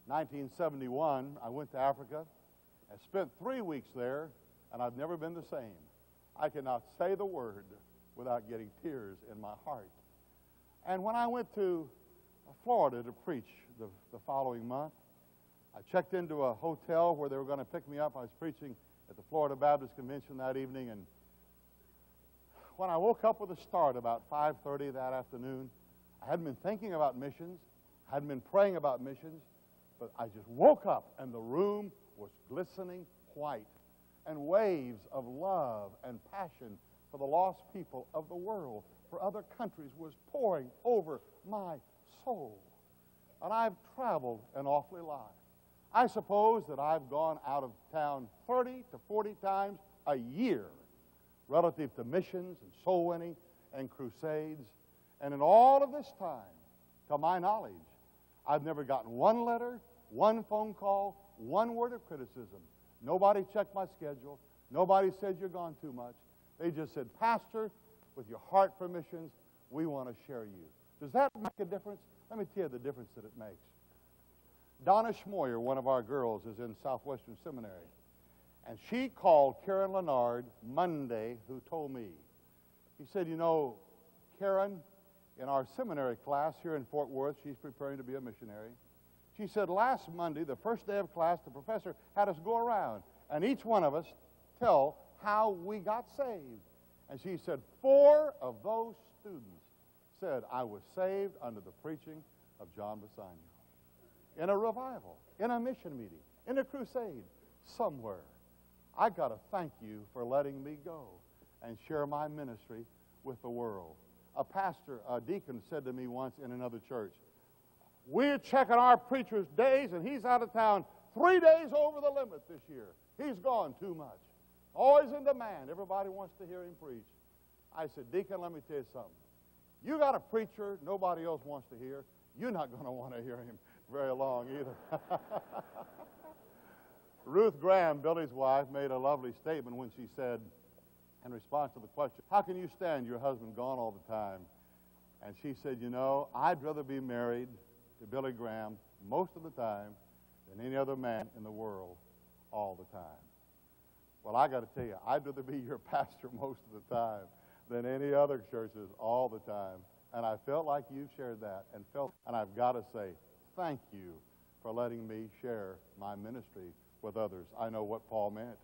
1971, I went to Africa and spent 3 weeks there, and I've never been the same. I cannot say the word without getting tears in my heart. And when I went to Florida to preach the following month, I checked into a hotel where they were going to pick me up. I was preaching at the Florida Baptist Convention that evening, and when I woke up with a start about 5:30 that afternoon, I hadn't been thinking about missions, I hadn't been praying about missions, but I just woke up and the room was glistening white, and waves of love and passion for the lost people of the world, for other countries, was pouring over my soul. And I've traveled an awfully lot. I suppose that I've gone out of town 30 to 40 times a year relative to missions and soul winning and crusades. And in all of this time, to my knowledge, I've never gotten one letter, one phone call, one word of criticism. Nobody checked my schedule. Nobody said you're gone too much. They just said, Pastor, with your heart for missions, we want to share you. Does that make a difference? Let me tell you the difference that it makes. Donna Schmoyer, one of our girls, is in Southwestern Seminary. And she called Karen Leonard Monday, who told me. He said, you know, Karen, in our seminary class here in Fort Worth, she's preparing to be a missionary. She said, last Monday, the first day of class, the professor had us go around, and each one of us tell how we got saved. And she said, 4 of those students said, I was saved under the preaching of John Bisagno. In a revival, in a mission meeting, in a crusade, somewhere. I got to thank you for letting me go and share my ministry with the world. A deacon said to me once in another church, we're checking our preacher's days, and he's out of town 3 days over the limit this year. He's gone too much. Always in demand. Everybody wants to hear him preach. I said, Deacon, let me tell you something. You got a preacher nobody else wants to hear, you're not going to want to hear him very long either. Ruth Graham, Billy's wife, made a lovely statement when she said, in response to the question, how can you stand your husband gone all the time? And she said, you know, I'd rather be married to Billy Graham most of the time than any other man in the world all the time. Well, I got to tell you, I'd rather be your pastor most of the time than any other churches all the time. And I felt like you shared that, and I've got to say, thank you for letting me share my ministry with others. I know what Paul meant.